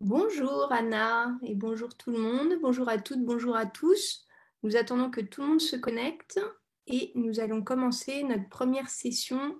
Bonjour Anna et bonjour tout le monde, bonjour à toutes, bonjour à tous. Nous attendons que tout le monde se connecte et nous allons commencer notre première session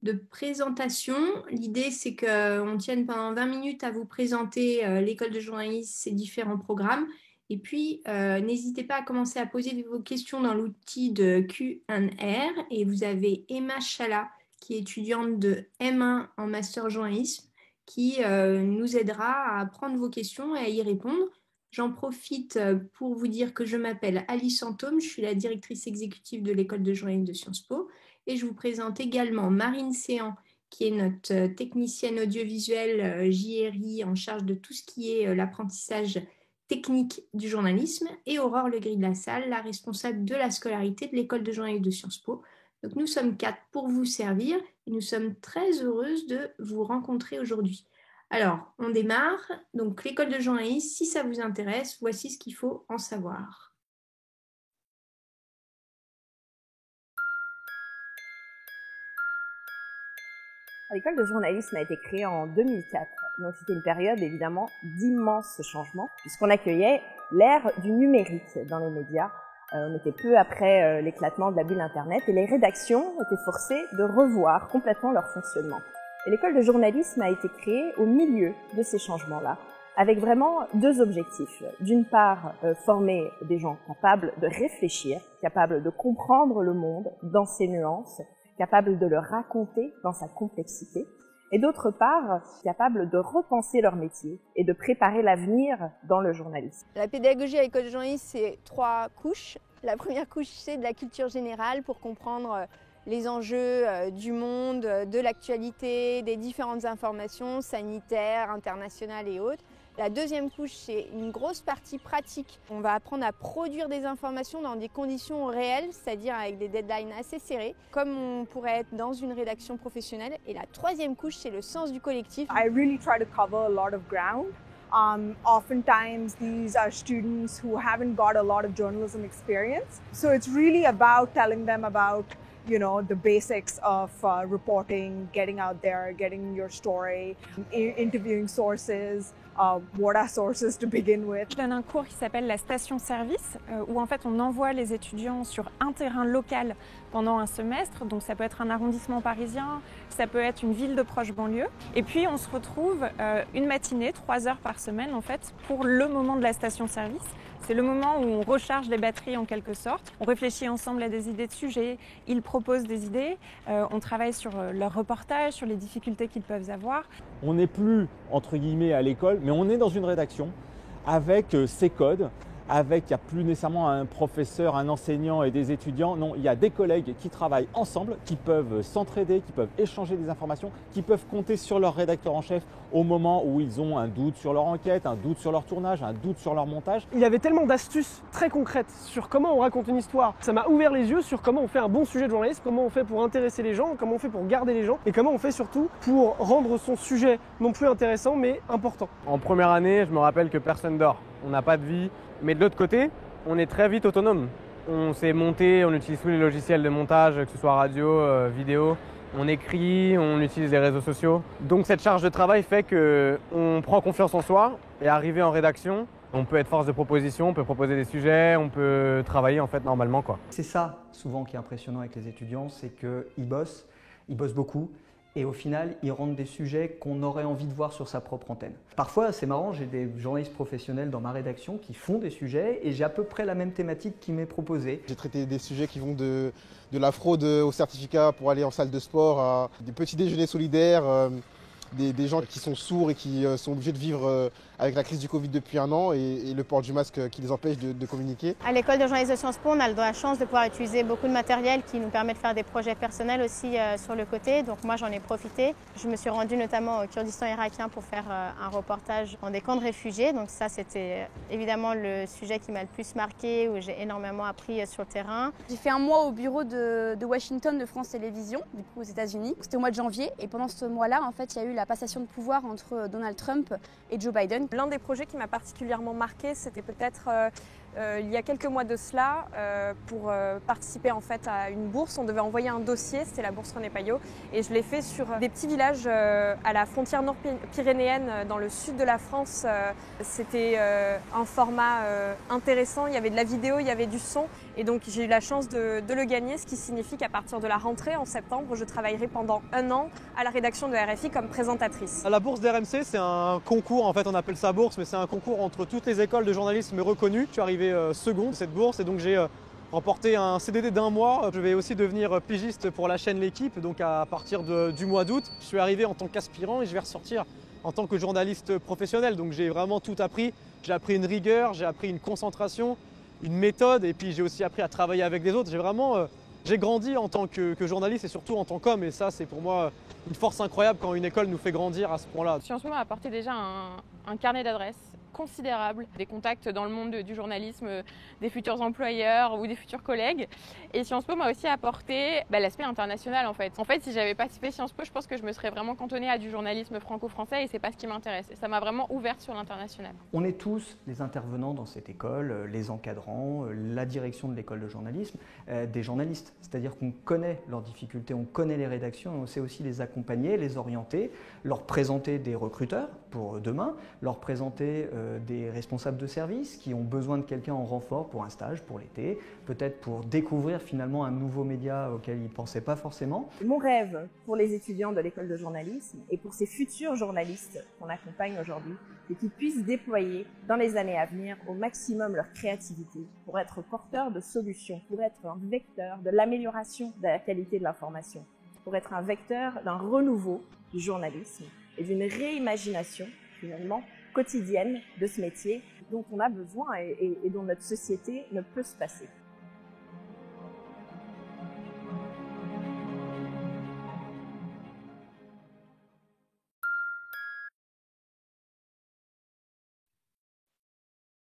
de présentation. L'idée c'est qu'on tienne pendant 20 minutes à vous présenter l'école de journalisme, ses différents programmes. Et puis n'hésitez pas à commencer à poser vos questions dans l'outil de Q&R et vous avez Emma Chala qui est étudiante de M1 en master journalisme qui nous aidera à prendre vos questions et à y répondre. J'en profite pour vous dire que je m'appelle Alice Antôme, je suis la directrice exécutive de l'école de journalisme de Sciences Po et je vous présente également Marine Séan qui est notre technicienne audiovisuelle JRI en charge de tout ce qui est l'apprentissage technique du journalisme et Aurore Legris de la Salle, la responsable de la scolarité de l'école de journalisme de Sciences Po. Donc nous sommes 4 pour vous servir et nous sommes très heureuses de vous rencontrer aujourd'hui. Alors, on démarre. Donc, l'école de journalisme, si ça vous intéresse, voici ce qu'il faut en savoir. L'école de journalisme a été créée en 2004, donc c'était une période évidemment d'immenses changements, puisqu'on accueillait l'ère du numérique dans les médias. On était peu après l'éclatement de la bulle Internet et les rédactions étaient forcées de revoir complètement leur fonctionnement. Et l'école de journalisme a été créée au milieu de ces changements-là, avec vraiment deux objectifs. D'une part, former des gens capables de réfléchir, capables de comprendre le monde dans ses nuances, capable de le raconter dans sa complexité, et d'autre part, capable de repenser leur métier et de préparer l'avenir dans le journalisme. La pédagogie à l'école de journalisme, c'est 3 couches. La première couche, c'est de la culture générale pour comprendre les enjeux du monde, de l'actualité, des différentes informations sanitaires, internationales et autres. La deuxième couche, c'est une grosse partie pratique. On va apprendre à produire des informations dans des conditions réelles, c'est-à-dire avec des deadlines assez serrés, comme on pourrait être dans une rédaction professionnelle. Et la troisième couche, c'est le sens du collectif. I really try to cover a lot of ground. Oftentimes, these are students who haven't got a lot of journalism experience. So it's really about telling them about the basics of reporting, getting out there, getting your story, interviewing sources, what are sources to begin with. Je donne un cours qui s'appelle la station-service, où en fait on envoie les étudiants sur un terrain local pendant un semestre. Donc ça peut être un arrondissement parisien, ça peut être une ville de proche banlieue. Et puis on se retrouve une matinée, 3 heures par semaine en fait, pour le moment de la station-service. C'est le moment où on recharge les batteries en quelque sorte. On réfléchit ensemble à des idées de sujets, ils proposent des idées, on travaille sur leur reportage, sur les difficultés qu'ils peuvent avoir. On n'est plus entre guillemets à l'école, mais on est dans une rédaction avec ses codes, il n'y a plus nécessairement un professeur, un enseignant et des étudiants. Non, il y a des collègues qui travaillent ensemble, qui peuvent s'entraider, qui peuvent échanger des informations, qui peuvent compter sur leur rédacteur en chef au moment où ils ont un doute sur leur enquête, un doute sur leur tournage, un doute sur leur montage. Il y avait tellement d'astuces très concrètes sur comment on raconte une histoire. Ça m'a ouvert les yeux sur comment on fait un bon sujet de journalisme, comment on fait pour intéresser les gens, comment on fait pour garder les gens et comment on fait surtout pour rendre son sujet non plus intéressant mais important. En première année, je me rappelle que personne dort. On n'a pas de vie. Mais de l'autre côté, on est très vite autonome. On s'est monté, on utilise tous les logiciels de montage, que ce soit radio, vidéo. On écrit, on utilise les réseaux sociaux. Donc cette charge de travail fait qu'on prend confiance en soi et arrivé en rédaction, on peut être force de proposition, on peut proposer des sujets, on peut travailler en fait normalement, quoi. C'est ça souvent qui est impressionnant avec les étudiants, c'est qu'ils bossent beaucoup. Et au final, ils rendent des sujets qu'on aurait envie de voir sur sa propre antenne. Parfois, c'est marrant, j'ai des journalistes professionnels dans ma rédaction qui font des sujets et j'ai à peu près la même thématique qui m'est proposée. J'ai traité des sujets qui vont de la fraude au certificat pour aller en salle de sport à des petits déjeuners solidaires, des gens qui sont sourds et qui sont obligés de vivre avec la crise du Covid depuis 1 an et le port du masque qui les empêche de communiquer. À l'école de journalisme de Sciences Po, on a la chance de pouvoir utiliser beaucoup de matériel qui nous permet de faire des projets personnels aussi sur le côté. Donc moi, j'en ai profité. Je me suis rendue notamment au Kurdistan irakien pour faire un reportage dans des camps de réfugiés. Donc ça, c'était évidemment le sujet qui m'a le plus marqué, où j'ai énormément appris sur le terrain. J'ai fait un mois au bureau de Washington de France Télévisions, du coup aux États-Unis. C'était au mois de janvier et pendant ce mois-là, en fait, il y a eu la passation de pouvoir entre Donald Trump et Joe Biden. L'un des projets qui m'a particulièrement marqué, c'était peut-être il y a quelques mois de cela, pour participer en fait à une bourse. On devait envoyer un dossier, c'était la bourse René Payot, et je l'ai fait sur des petits villages à la frontière nord-pyrénéenne dans le sud de la France. C'était un format intéressant, il y avait de la vidéo, il y avait du son, et donc j'ai eu la chance de le gagner, ce qui signifie qu'à partir de la rentrée en septembre, je travaillerai pendant 1 an à la rédaction de RFI comme présentatrice. La bourse d'RMC, c'est un concours, en fait on appelle ça bourse, mais c'est un concours entre toutes les écoles de journalisme reconnues. Je suis arrivé second de cette bourse et donc j'ai remporté un CDD d'1 mois. Je vais aussi devenir pigiste pour la chaîne L'Équipe, donc à partir du mois d'août. Je suis arrivé en tant qu'aspirant et je vais ressortir en tant que journaliste professionnel. Donc j'ai vraiment tout appris. J'ai appris une rigueur, j'ai appris une concentration, une méthode, et puis j'ai aussi appris à travailler avec les autres. J'ai grandi en tant que journaliste et surtout en tant qu'homme, et ça c'est pour moi une force incroyable quand une école nous fait grandir à ce point-là. Sciences Po m'a apporté déjà un carnet d'adresses considérable, des contacts dans le monde du journalisme, des futurs employeurs ou des futurs collègues. Et Sciences Po m'a aussi apporté l'aspect international en fait. En fait, si j'avais pas fait Sciences Po, je pense que je me serais vraiment cantonnée à du journalisme franco-français et c'est pas ce qui m'intéresse. Et ça m'a vraiment ouverte sur l'international. On est tous les intervenants dans cette école, les encadrants, la direction de l'école de journalisme, des journalistes. C'est-à-dire qu'on connaît leurs difficultés, on connaît les rédactions et on sait aussi les accompagner, les orienter, leur présenter des recruteurs pour demain, leur présenter des responsables de service qui ont besoin de quelqu'un en renfort pour un stage, pour l'été, peut-être pour découvrir finalement un nouveau média auquel ils ne pensaient pas forcément. Mon rêve pour les étudiants de l'école de journalisme et pour ces futurs journalistes qu'on accompagne aujourd'hui, c'est qu'ils puissent déployer dans les années à venir au maximum leur créativité pour être porteurs de solutions, pour être un vecteur de l'amélioration de la qualité de l'information, pour être un vecteur d'un renouveau du journalisme et d'une réimagination finalement quotidienne de ce métier dont on a besoin et dont notre société ne peut se passer.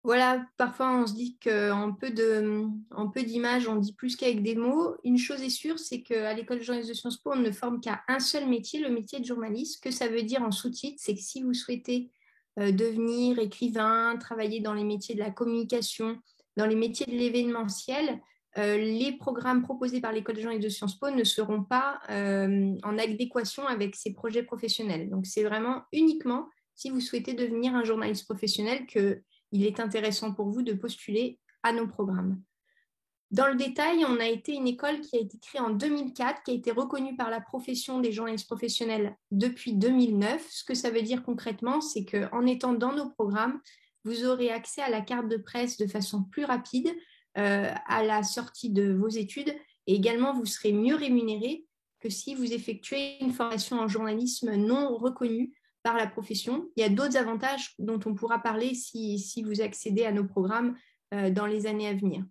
Voilà, parfois on se dit qu'en peu d'images, on dit plus qu'avec des mots. Une chose est sûre, c'est qu'à l'école de journalisme de Sciences Po, on ne forme qu'à un seul métier, le métier de journaliste. Ce que ça veut dire en sous-titre, c'est que si vous souhaitez devenir écrivain, travailler dans les métiers de la communication, dans les métiers de l'événementiel, les programmes proposés par l'école de journalisme de Sciences Po ne seront pas en adéquation avec ces projets professionnels. Donc c'est vraiment uniquement si vous souhaitez devenir un journaliste professionnel qu'il est intéressant pour vous de postuler à nos programmes. Dans le détail, on a été une école qui a été créée en 2004, qui a été reconnue par la profession des journalistes professionnels depuis 2009. Ce que ça veut dire concrètement, c'est qu'en étant dans nos programmes, vous aurez accès à la carte de presse de façon plus rapide à la sortie de vos études et également vous serez mieux rémunéré que si vous effectuez une formation en journalisme non reconnue par la profession. Il y a d'autres avantages dont on pourra parler si vous accédez à nos programmes dans les années à venir.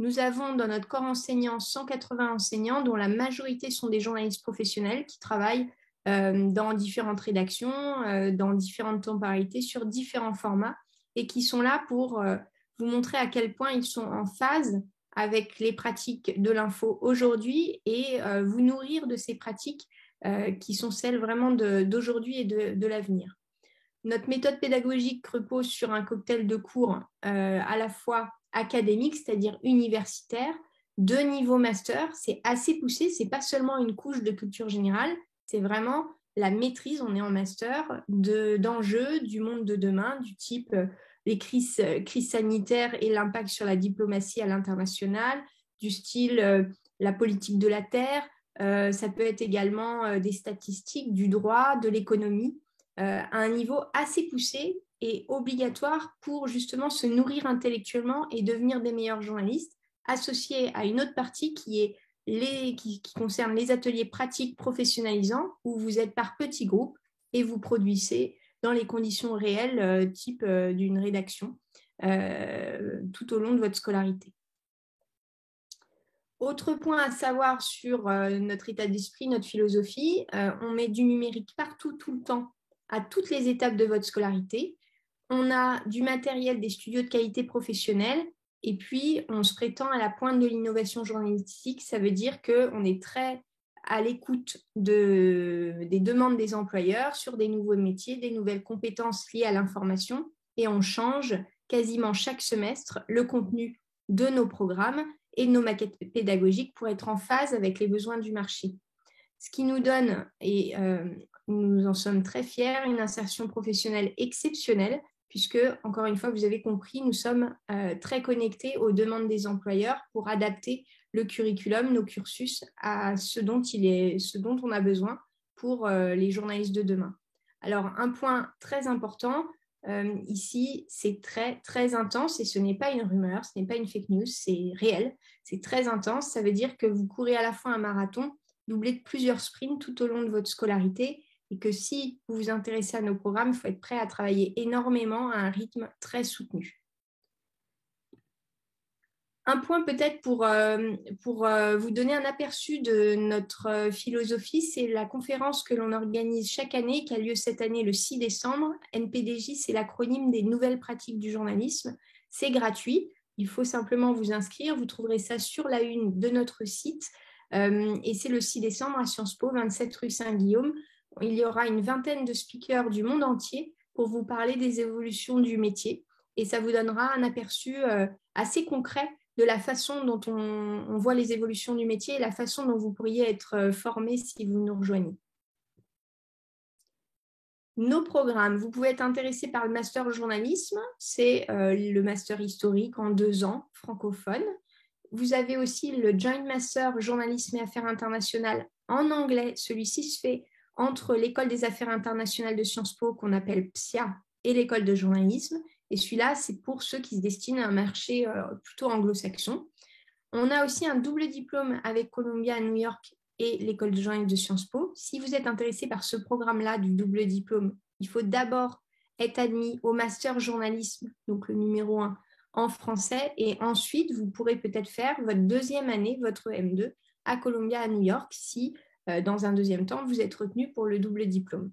Nous avons dans notre corps enseignant 180 enseignants dont la majorité sont des journalistes professionnels qui travaillent dans différentes rédactions, dans différentes temporalités, sur différents formats et qui sont là pour vous montrer à quel point ils sont en phase avec les pratiques de l'info aujourd'hui et vous nourrir de ces pratiques qui sont celles vraiment d'aujourd'hui et de l'avenir. Notre méthode pédagogique repose sur un cocktail de cours à la fois académique, c'est-à-dire universitaire, de niveau master. C'est assez poussé, ce n'est pas seulement une couche de culture générale, c'est vraiment la maîtrise, on est en master, d'enjeux du monde de demain, du type les crises sanitaires et l'impact sur la diplomatie à l'international, du style la politique de la Terre, ça peut être également des statistiques, du droit, de l'économie, à un niveau assez poussé et obligatoire pour justement se nourrir intellectuellement et devenir des meilleurs journalistes, associé à une autre partie qui concerne les ateliers pratiques professionnalisants où vous êtes par petits groupes et vous produisez dans les conditions réelles type d'une rédaction tout au long de votre scolarité. Autre point à savoir sur notre état d'esprit, notre philosophie, on met du numérique partout, tout le temps, à toutes les étapes de votre scolarité. On a du matériel, des studios de qualité professionnelle, et puis on se prétend à la pointe de l'innovation journalistique. Ça veut dire qu'on est très à l'écoute des demandes des employeurs sur des nouveaux métiers, des nouvelles compétences liées à l'information, et on change quasiment chaque semestre le contenu de nos programmes et de nos maquettes pédagogiques pour être en phase avec les besoins du marché. Ce qui nous donne, et nous en sommes très fiers, une insertion professionnelle exceptionnelle, puisque, encore une fois, vous avez compris, nous sommes très connectés aux demandes des employeurs pour adapter le curriculum, nos cursus, à ce dont on a besoin pour les journalistes de demain. Alors, un point très important, ici, c'est très, très intense et ce n'est pas une rumeur, ce n'est pas une fake news, c'est réel, c'est très intense. Ça veut dire que vous courez à la fois un marathon, doublé de plusieurs sprints tout au long de votre scolarité et que si vous vous intéressez à nos programmes, il faut être prêt à travailler énormément à un rythme très soutenu. Un point peut-être pour vous donner un aperçu de notre philosophie, c'est la conférence que l'on organise chaque année, qui a lieu cette année le 6 décembre. NPDJ, c'est l'acronyme des nouvelles pratiques du journalisme. C'est gratuit, il faut simplement vous inscrire. Vous trouverez ça sur la une de notre site. Et c'est le 6 décembre à Sciences Po, 27 rue Saint-Guillaume. Il y aura une vingtaine de speakers du monde entier pour vous parler des évolutions du métier. Et ça vous donnera un aperçu assez concret de la façon dont on voit les évolutions du métier et la façon dont vous pourriez être formé si vous nous rejoignez. Nos programmes, vous pouvez être intéressé par le master journalisme, c'est le master historique en 2 ans, francophone. Vous avez aussi le Joint Master Journalisme et Affaires internationales en anglais. Celui-ci se fait entre l'École des Affaires internationales de Sciences Po, qu'on appelle PSIA, et l'École de journalisme. Et celui-là, c'est pour ceux qui se destinent à un marché plutôt anglo-saxon. On a aussi un double diplôme avec Columbia à New York et l'École de journalisme de Sciences Po. Si vous êtes intéressé par ce programme-là du double diplôme, il faut d'abord être admis au Master Journalisme, donc le numéro 1, en français. Et ensuite, vous pourrez peut-être faire votre 2e année, votre M2, à Columbia à New York, si dans un 2e temps, vous êtes retenu pour le double diplôme.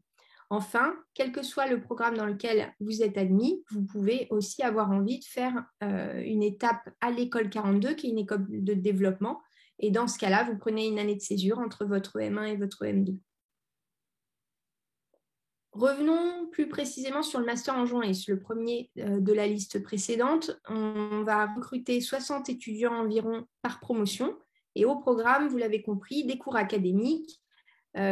Enfin, quel que soit le programme dans lequel vous êtes admis, vous pouvez aussi avoir envie de faire une étape à l'école 42, qui est une école de développement. Et dans ce cas-là, vous prenez une année de césure entre votre M1 et votre M2. Revenons plus précisément sur le master en journalisme, le premier de la liste précédente. On va recruter 60 étudiants environ par promotion. Et au programme, vous l'avez compris, des cours académiques,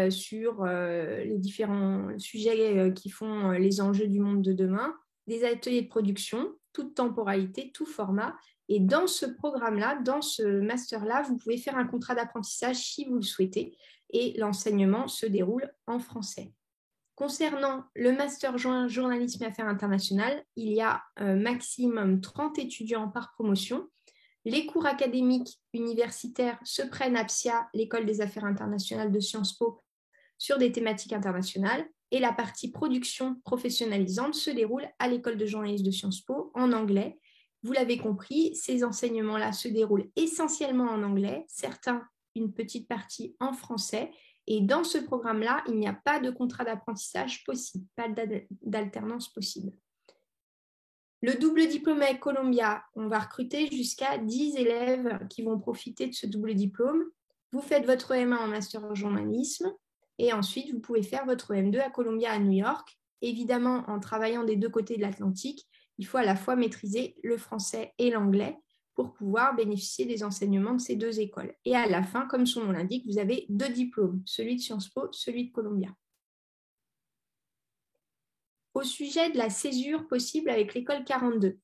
sur les différents sujets qui font les enjeux du monde de demain, des ateliers de production, toute temporalité, tout format. Et dans ce programme-là, dans ce master-là, vous pouvez faire un contrat d'apprentissage si vous le souhaitez et l'enseignement se déroule en français. Concernant le master journalisme et affaires internationales, il y a maximum 30 étudiants par promotion. Les cours académiques universitaires se prennent à PSIA, l'École des Affaires internationales de Sciences Po, sur des thématiques internationales. Et la partie production professionnalisante se déroule à l'École de journalisme de Sciences Po en anglais. Vous l'avez compris, ces enseignements-là se déroulent essentiellement en anglais, certains une petite partie en français. Et dans ce programme-là, il n'y a pas de contrat d'apprentissage possible, pas d'alternance possible. Le double diplôme avec Columbia, on va recruter jusqu'à 10 élèves qui vont profiter de ce double diplôme. Vous faites votre M1 en master en journalisme et ensuite vous pouvez faire votre M2 à Columbia à New York. Évidemment, en travaillant des 2 côtés de l'Atlantique, il faut à la fois maîtriser le français et l'anglais pour pouvoir bénéficier des enseignements de ces 2 écoles. Et à la fin, comme son nom l'indique, vous avez 2 diplômes, celui de Sciences Po, celui de Columbia. Au sujet de la césure possible avec l'école 42.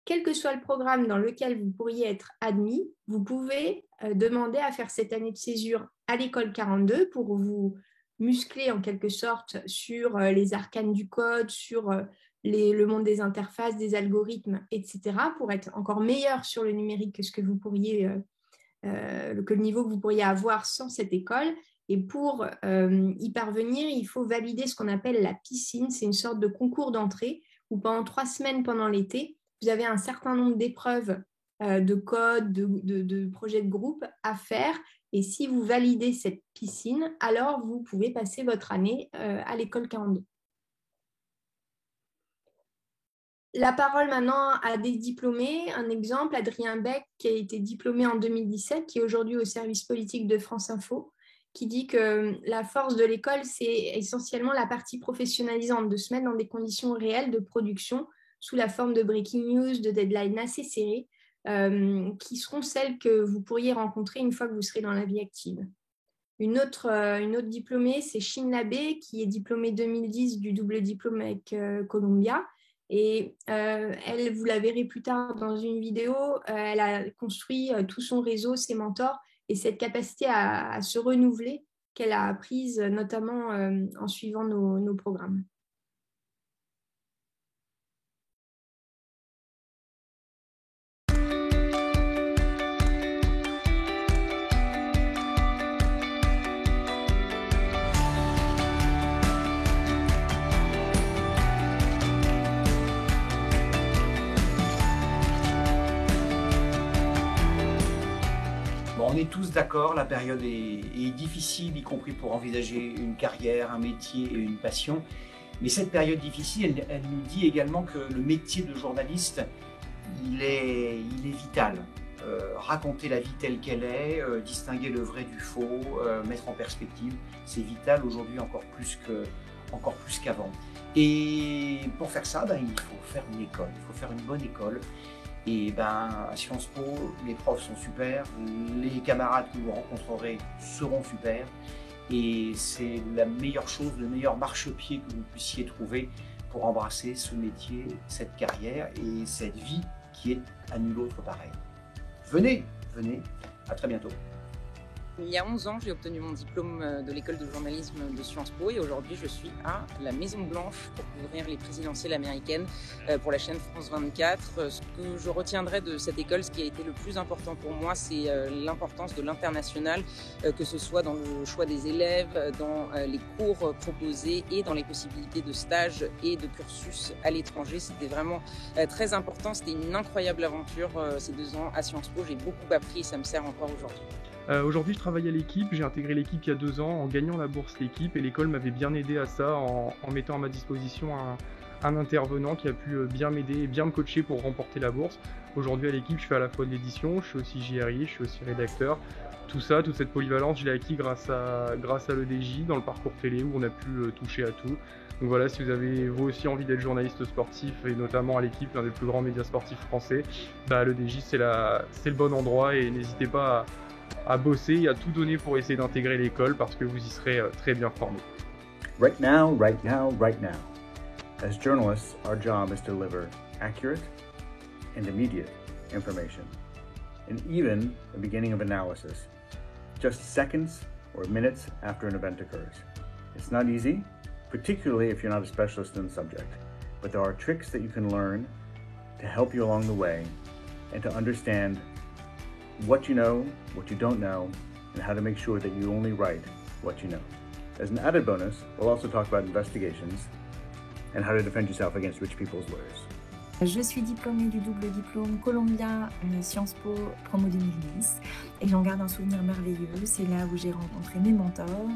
Quel que soit le programme dans lequel vous pourriez être admis, vous pouvez demander à faire cette année de césure à l'école 42 pour vous muscler en quelque sorte sur les arcanes du code, sur le monde des interfaces, des algorithmes, etc., pour être encore meilleur sur le numérique que ce que vous pourriez, que le niveau que vous pourriez avoir sans cette école. Et pour y parvenir, il faut valider ce qu'on appelle la piscine. C'est une sorte de concours d'entrée où pendant 3 semaines pendant l'été, vous avez un certain nombre d'épreuves de code, de projets de groupe à faire. Et si vous validez cette piscine, alors vous pouvez passer votre année à l'école 42. La parole maintenant à des diplômés. Un exemple, Adrien Beck, qui a été diplômé en 2017, qui est aujourd'hui au service politique de France Info, qui dit que la force de l'école, c'est essentiellement la partie professionnalisante, de se mettre dans des conditions réelles de production sous la forme de breaking news, de deadlines assez serrés, qui seront celles que vous pourriez rencontrer une fois que vous serez dans la vie active. Une autre diplômée, c'est Shin Labé, qui est diplômée 2010 du double diplôme avec Columbia. Et elle, vous la verrez plus tard dans une vidéo, elle a construit tout son réseau, ses mentors, et cette capacité à se renouveler qu'elle a apprise notamment en suivant nos programmes. On est tous d'accord, la période est difficile, y compris pour envisager une carrière, un métier et une passion. Mais cette période difficile, elle nous dit également que le métier de journaliste, il est vital. Raconter la vie telle qu'elle est, distinguer le vrai du faux, mettre en perspective, c'est vital aujourd'hui encore plus qu'avant. Et pour faire ça, il faut faire une école, il faut faire une bonne école. Et à Sciences Po, les profs sont super, les camarades que vous rencontrerez seront super. Et c'est la meilleure chose, le meilleur marchepied que vous puissiez trouver pour embrasser ce métier, cette carrière et cette vie qui est à nul autre pareil. Venez, à très bientôt. Il y a 11 ans, j'ai obtenu mon diplôme de l'école de journalisme de Sciences Po et aujourd'hui je suis à la Maison Blanche pour couvrir les présidentielles américaines pour la chaîne France 24. Ce que je retiendrai de cette école, ce qui a été le plus important pour moi, c'est l'importance de l'international, que ce soit dans le choix des élèves, dans les cours proposés et dans les possibilités de stage et de cursus à l'étranger. C'était vraiment très important, c'était une incroyable aventure ces 2 ans à Sciences Po. J'ai beaucoup appris et ça me sert encore aujourd'hui. Aujourd'hui, je travaille à l'équipe, j'ai intégré l'équipe il y a 2 ans en gagnant la bourse l'équipe et l'école m'avait bien aidé à ça en mettant à ma disposition un intervenant qui a pu bien m'aider et bien me coacher pour remporter la bourse. Aujourd'hui à l'équipe, je fais à la fois de l'édition, je suis aussi JRI, je suis aussi rédacteur. Tout ça, toute cette polyvalence, je l'ai acquis grâce à l'EDJ dans le parcours télé où on a pu toucher à tout. Donc voilà, si vous avez vous aussi envie d'être journaliste sportif et notamment à l'équipe, l'un des plus grands médias sportifs français, l'EDJ c'est le bon endroit et n'hésitez pas à bosser et à tout donner pour essayer d'intégrer l'école parce que vous y serez très bien formés. Right now. As journalists, our job is to deliver accurate and immediate information, and even the beginning of analysis, just seconds or minutes after an event occurs. It's not easy, particularly if you're not a specialist in the subject, but there are tricks that you can learn to help you along the way and to understand what you know, what you don't know, and how to make sure that you only write what you know. As an added bonus, we'll also talk about investigations and how to defend yourself against rich people's lawyers. Je suis diplômée du double diplôme Columbia Sciences Po promo 2010 et j'en garde un souvenir merveilleux. C'est là où j'ai rencontré mes mentors,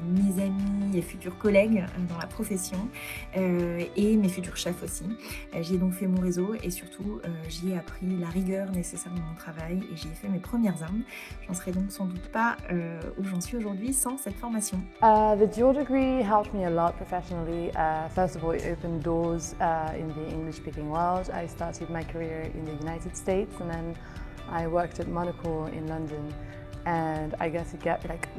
mes amis et futurs collègues dans la profession et mes futurs chefs aussi. J'ai donc fait mon réseau et surtout j'y ai appris la rigueur nécessaire dans mon travail et j'y ai fait mes premières armes. J'en serais donc sans doute pas où j'en suis aujourd'hui sans cette formation. The dual degree helped me a lot professionally. First of all, it opened doors in the English-speaking world. I started my career in the United States and then I worked at Monocle in London, and I guess it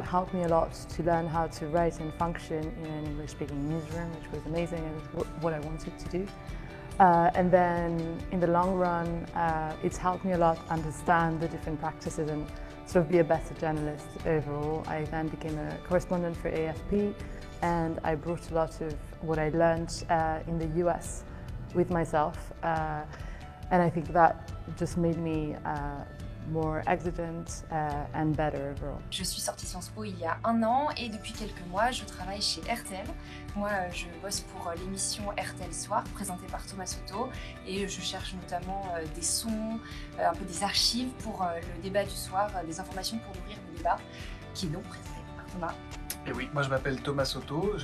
helped me a lot to learn how to write and function in an English-speaking newsroom, which was amazing and it's what I wanted to do. And then in the long run, it's helped me a lot understand the different practices and sort of be a better journalist overall. I then became a correspondent for AFP and I brought a lot of what I learned in the US with myself, and I think that just made me more exigent and better overall. Je suis sortie Sciences Po il y a 1 an et depuis quelques mois je travaille chez RTL. Moi je bosse pour l'émission RTL Soir présentée par Thomas Soto et je cherche notamment des sons, un peu des archives pour le débat du soir, des informations pour nourrir le débat qui est donc présenté par Thomas. Et oui, moi je m'appelle Thomas Soto,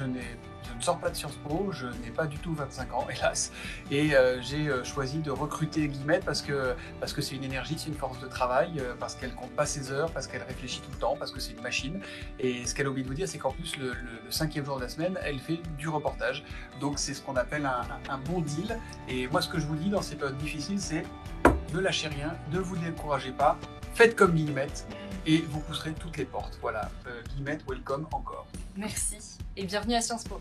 Je ne sors pas de Sciences Po, je n'ai pas du tout 25 ans, hélas. Et j'ai choisi de recruter Guillemette parce que c'est une énergie, c'est une force de travail, parce qu'elle compte pas ses heures, parce qu'elle réfléchit tout le temps, parce que c'est une machine. Et ce qu'elle a oublié de vous dire, c'est qu'en plus, le 5e jour de la semaine, elle fait du reportage. Donc c'est ce qu'on appelle un bon deal. Et moi, ce que je vous dis dans ces périodes difficiles, c'est ne lâchez rien, ne vous découragez pas, faites comme Guillemette et vous pousserez toutes les portes. Voilà, Guillemette, welcome encore. Merci et bienvenue à Sciences Po.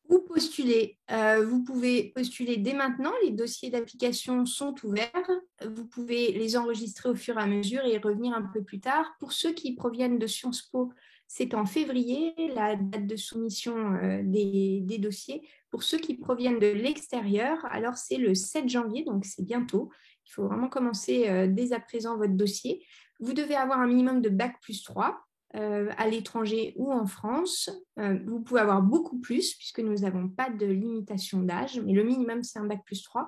Où postuler? Vous pouvez postuler dès maintenant, les dossiers d'application sont ouverts. Vous pouvez les enregistrer au fur et à mesure et y revenir un peu plus tard. Pour ceux qui proviennent de Sciences Po, c'est en février, la date de soumission des dossiers. Pour ceux qui proviennent de l'extérieur, alors c'est le 7 janvier, donc c'est bientôt. Il faut vraiment commencer dès à présent votre dossier. Vous devez avoir un minimum de Bac+3. À l'étranger ou en France. Vous pouvez avoir beaucoup plus puisque nous n'avons pas de limitation d'âge, mais le minimum c'est un Bac+3.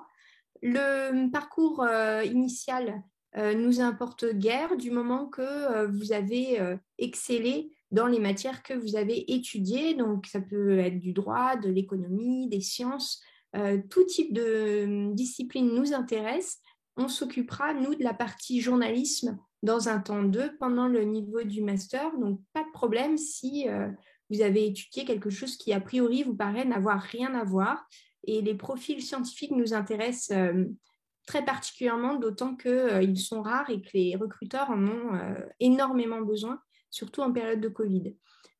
Le parcours initial nous importe guère du moment que vous avez excellé dans les matières que vous avez étudiées. Donc ça peut être du droit, de l'économie, des sciences. Tout type de discipline nous intéresse. On s'occupera, nous, de la partie journalisme dans un temps 2 pendant le niveau du master. Donc, pas de problème si vous avez étudié quelque chose qui, a priori, vous paraît n'avoir rien à voir. Et les profils scientifiques nous intéressent très particulièrement, d'autant qu'ils sont rares et que les recruteurs en ont énormément besoin, surtout en période de Covid.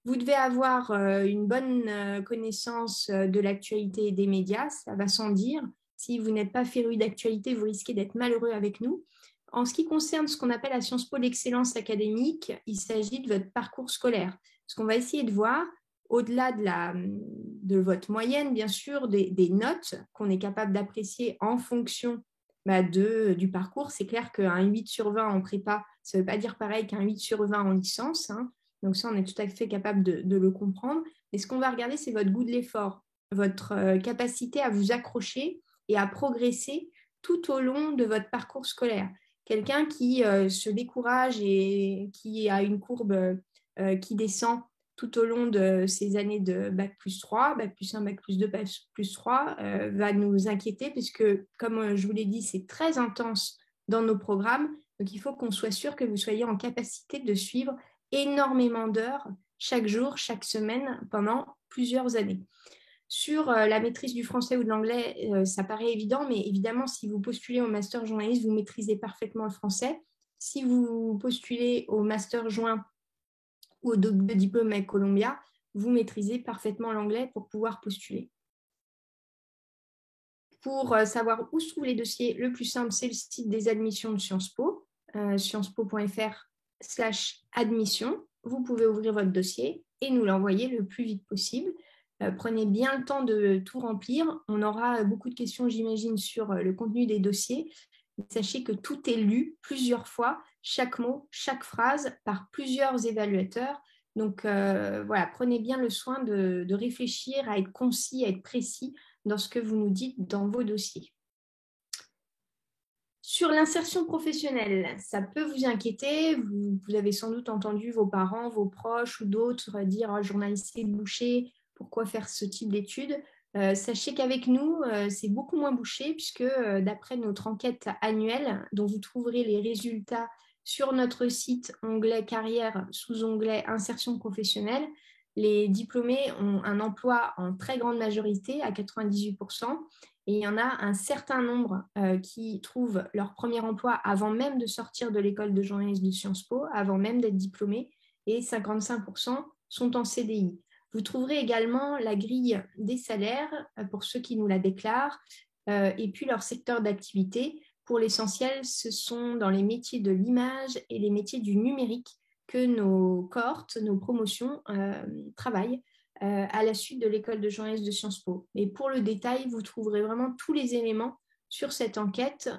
Vous devez avoir une bonne connaissance de l'actualité et des médias, ça va sans dire. Si vous n'êtes pas féru d'actualité, vous risquez d'être malheureux avec nous. En ce qui concerne ce qu'on appelle à Sciences Po l'excellence académique, il s'agit de votre parcours scolaire. Ce qu'on va essayer de voir, au-delà de votre moyenne, bien sûr, des notes qu'on est capable d'apprécier en fonction du parcours, c'est clair qu'un 8 sur 20 en prépa, ça ne veut pas dire pareil qu'un 8 sur 20 en licence. Hein. Donc ça, on est tout à fait capable de le comprendre. Mais ce qu'on va regarder, c'est votre goût de l'effort, votre capacité à vous accrocher et à progresser tout au long de votre parcours scolaire. Quelqu'un qui se décourage et qui a une courbe qui descend tout au long de ces années de Bac+3, Bac+1, Bac+2, Bac+3, va nous inquiéter puisque, comme je vous l'ai dit, c'est très intense dans nos programmes. Donc, il faut qu'on soit sûr que vous soyez en capacité de suivre énormément d'heures chaque jour, chaque semaine, pendant plusieurs années. Sur la maîtrise du français ou de l'anglais, ça paraît évident, mais évidemment, si vous postulez au master journaliste, vous maîtrisez parfaitement le français. Si vous postulez au master joint ou au double diplôme avec Columbia, vous maîtrisez parfaitement l'anglais pour pouvoir postuler. Pour savoir où se trouvent les dossiers, le plus simple, c'est le site des admissions de Sciences Po, sciencespo.fr/admission. Vous pouvez ouvrir votre dossier et nous l'envoyer le plus vite possible. Prenez bien le temps de tout remplir. On aura beaucoup de questions, j'imagine, sur le contenu des dossiers. Sachez que tout est lu plusieurs fois, chaque mot, chaque phrase, par plusieurs évaluateurs. Donc, voilà, prenez bien le soin de réfléchir, à être concis, à être précis dans ce que vous nous dites dans vos dossiers. Sur l'insertion professionnelle, ça peut vous inquiéter. Vous avez sans doute entendu vos parents, vos proches ou d'autres dire « journaliste, c'est bouché ». Pourquoi faire ce type d'études? Sachez qu'avec nous, c'est beaucoup moins bouché puisque d'après notre enquête annuelle, dont vous trouverez les résultats sur notre site onglet carrière, sous-onglet insertion professionnelle, les diplômés ont un emploi en très grande majorité, à 98%, et il y en a un certain nombre qui trouvent leur premier emploi avant même de sortir de l'école de journalisme de Sciences Po, avant même d'être diplômés, et 55% sont en CDI. Vous trouverez également la grille des salaires pour ceux qui nous la déclarent et puis leur secteur d'activité. Pour l'essentiel, ce sont dans les métiers de l'image et les métiers du numérique que nos cohortes, nos promotions travaillent à la suite de l'école de journalisme de Sciences Po. Et pour le détail, vous trouverez vraiment tous les éléments sur cette enquête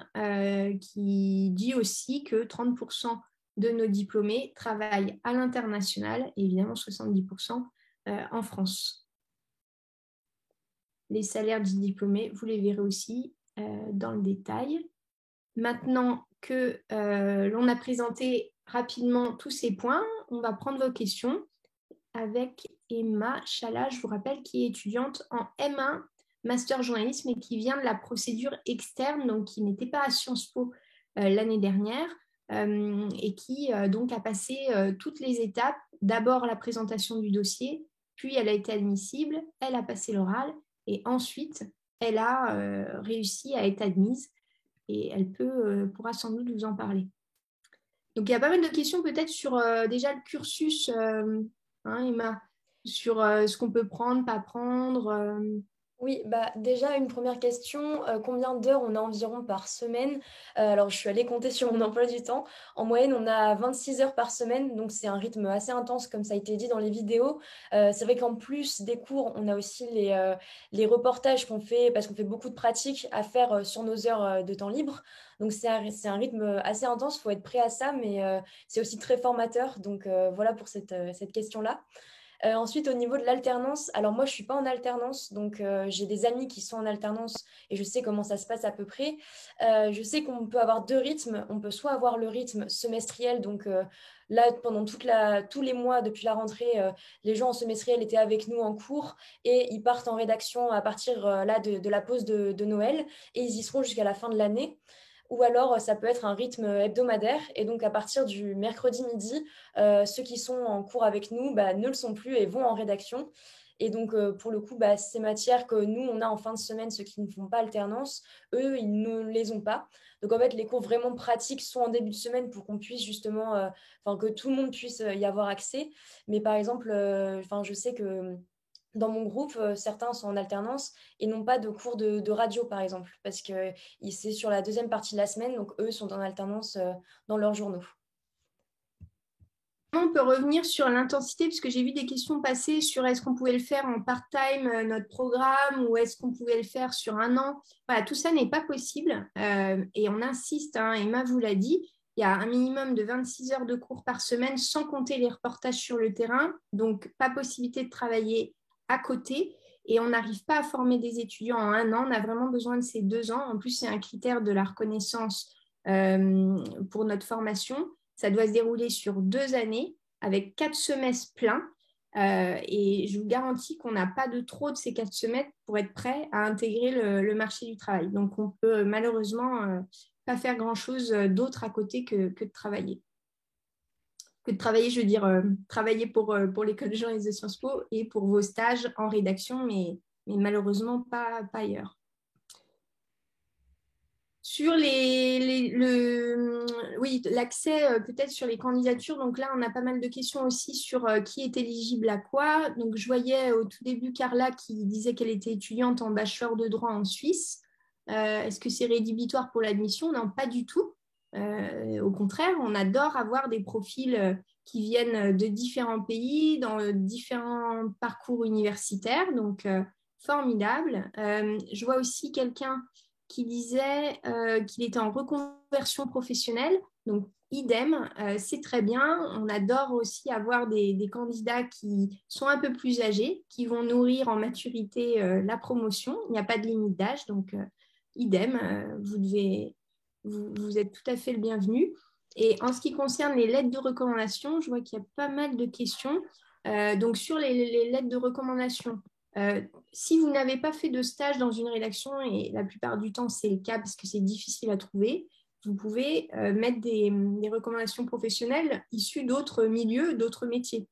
qui dit aussi que 30% de nos diplômés travaillent à l'international et évidemment 70% en France. Les salaires des diplômés, vous les verrez aussi dans le détail. Maintenant que l'on a présenté rapidement tous ces points, on va prendre vos questions avec Emma Chala, je vous rappelle, qui est étudiante en M1 Master Journalisme et qui vient de la procédure externe, donc qui n'était pas à Sciences Po l'année dernière et qui donc a passé toutes les étapes. D'abord la présentation du dossier, puis elle a été admissible, elle a passé l'oral et ensuite elle a réussi à être admise et elle pourra sans doute vous en parler. Donc il y a pas mal de questions peut-être sur déjà le cursus, Emma, sur ce qu'on peut prendre, pas prendre. Oui, bah déjà une première question, combien d'heures on a environ par semaine? Alors je suis allée compter sur mon emploi du temps. En moyenne, on a 26 heures par semaine, donc c'est un rythme assez intense comme ça a été dit dans les vidéos. C'est vrai qu'en plus des cours, on a aussi les reportages qu'on fait, parce qu'on fait beaucoup de pratiques à faire sur nos heures de temps libre. Donc c'est un rythme assez intense, il faut être prêt à ça, mais c'est aussi très formateur. Donc voilà pour cette question-là. Ensuite, au niveau de l'alternance, alors moi, je ne suis pas en alternance, donc j'ai des amis qui sont en alternance et je sais comment ça se passe à peu près. Je sais qu'on peut avoir deux rythmes. On peut soit avoir le rythme semestriel, donc là, pendant tous les mois depuis la rentrée, les gens en semestriel étaient avec nous en cours et ils partent en rédaction à partir là de la pause de Noël et ils y seront jusqu'à la fin de l'année. Ou alors, ça peut être un rythme hebdomadaire. Et donc, à partir du mercredi midi, ceux qui sont en cours avec nous ne le sont plus et vont en rédaction. Et donc, pour le coup, ces matières que nous, on a en fin de semaine, ceux qui ne font pas alternance, eux, ils ne les ont pas. Donc, en fait, les cours vraiment pratiques sont en début de semaine pour qu'on puisse justement, que tout le monde puisse y avoir accès. Mais par exemple, je sais que dans mon groupe, certains sont en alternance et n'ont pas de cours de radio, par exemple, parce que c'est sur la deuxième partie de la semaine, donc eux sont en alternance dans leurs journaux. On peut revenir sur l'intensité, puisque j'ai vu des questions passer sur est-ce qu'on pouvait le faire en part-time, notre programme, ou est-ce qu'on pouvait le faire sur un an. Voilà, tout ça n'est pas possible et on insiste, Emma vous l'a dit, il y a un minimum de 26 heures de cours par semaine sans compter les reportages sur le terrain, donc pas possibilité de travailler à côté et on n'arrive pas à former des étudiants en un an, on a vraiment besoin de ces 2 ans. En plus, c'est un critère de la reconnaissance pour notre formation. Ça doit se dérouler sur 2 années avec 4 semestres pleins et je vous garantis qu'on n'a pas de trop de ces 4 semestres pour être prêt à intégrer le marché du travail. Donc, on peut malheureusement pas faire grand-chose d'autre à côté que de travailler. Que de travailler, je veux dire, travailler pour l'école de journalisme de Sciences Po et pour vos stages en rédaction, mais malheureusement pas ailleurs. Sur l'accès peut-être sur les candidatures, donc là on a pas mal de questions aussi sur qui est éligible à quoi. Donc je voyais au tout début Carla qui disait qu'elle était étudiante en bachelor de droit en Suisse. Est-ce que c'est rédhibitoire pour l'admission? Non, pas du tout. Au contraire, on adore avoir des profils qui viennent de différents pays, dans différents parcours universitaires, donc formidable. Je vois aussi quelqu'un qui disait qu'il était en reconversion professionnelle, donc idem, c'est très bien. On adore aussi avoir des candidats qui sont un peu plus âgés, qui vont nourrir en maturité la promotion. Il n'y a pas de limite d'âge, donc idem, vous êtes tout à fait le bienvenu. Et en ce qui concerne les lettres de recommandation, je vois qu'il y a pas mal de questions. Donc sur les lettres de recommandation, si vous n'avez pas fait de stage dans une rédaction, et la plupart du temps c'est le cas parce que c'est difficile à trouver, vous pouvez mettre des recommandations professionnelles issues d'autres milieux, d'autres métiers.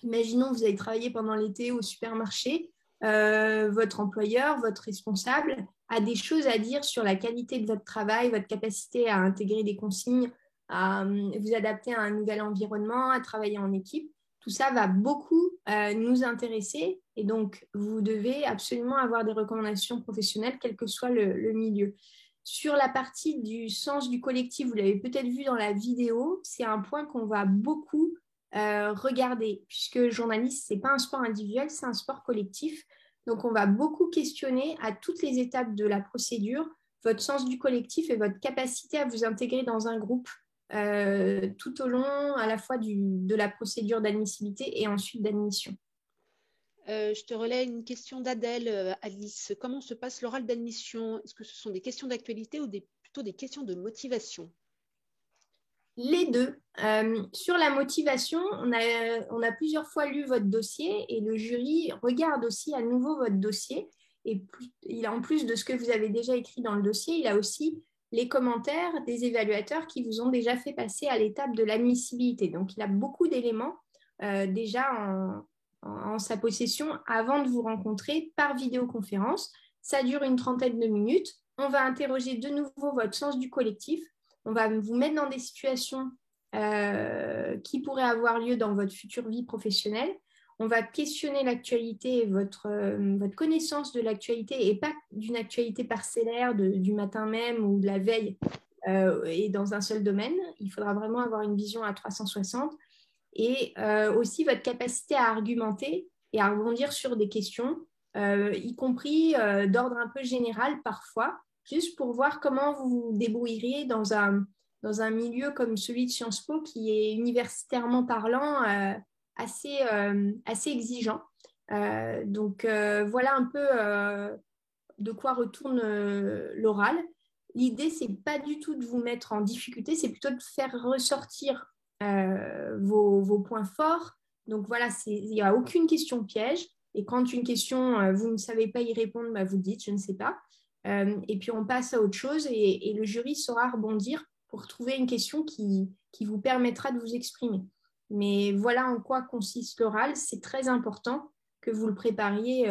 Imaginons que vous avez travaillé pendant l'été au supermarché, votre employeur, votre responsable a des choses à dire sur la qualité de votre travail, votre capacité à intégrer des consignes, à vous adapter à un nouvel environnement, à travailler en équipe. Tout ça va beaucoup nous intéresser et donc vous devez absolument avoir des recommandations professionnelles, quel que soit le milieu. Sur la partie du sens du collectif, vous l'avez peut-être vu dans la vidéo, c'est un point qu'on va beaucoup regarder, puisque le journalisme, ce n'est pas un sport individuel, c'est un sport collectif. Donc, on va beaucoup questionner à toutes les étapes de la procédure votre sens du collectif et votre capacité à vous intégrer dans un groupe tout au long à la fois de la procédure d'admissibilité et ensuite d'admission. Je te relais une question d'Adèle, Alice. Comment se passe l'oral d'admission? Est-ce que ce sont des questions d'actualité ou plutôt des questions de motivation? Les deux. Sur la motivation, on a plusieurs fois lu votre dossier et le jury regarde aussi à nouveau votre dossier. Et en plus de ce que vous avez déjà écrit dans le dossier, il a aussi les commentaires des évaluateurs qui vous ont déjà fait passer à l'étape de l'admissibilité. Donc, il a beaucoup d'éléments déjà en sa possession avant de vous rencontrer par vidéoconférence. Ça dure une trentaine de minutes. On va interroger de nouveau votre sens du collectif. On va vous mettre dans des situations qui pourraient avoir lieu dans votre future vie professionnelle. On va questionner l'actualité, votre connaissance de l'actualité et pas d'une actualité parcellaire du matin même ou de la veille et dans un seul domaine. Il faudra vraiment avoir une vision à 360 et aussi votre capacité à argumenter et à rebondir sur des questions, y compris d'ordre un peu général parfois, juste pour voir comment vous vous débrouilleriez dans un milieu comme celui de Sciences Po qui est universitairement parlant assez exigeant. Donc voilà un peu de quoi retourne l'oral. L'idée, c'est pas du tout de vous mettre en difficulté, c'est plutôt de faire ressortir vos points forts. Donc voilà, il n'y a aucune question piège. Et quand une question, vous ne savez pas y répondre, bah, vous dites « je ne sais pas ». Et puis on passe à autre chose et le jury saura rebondir pour trouver une question qui vous permettra de vous exprimer. Mais voilà en quoi consiste l'oral. C'est très important que vous le prépariez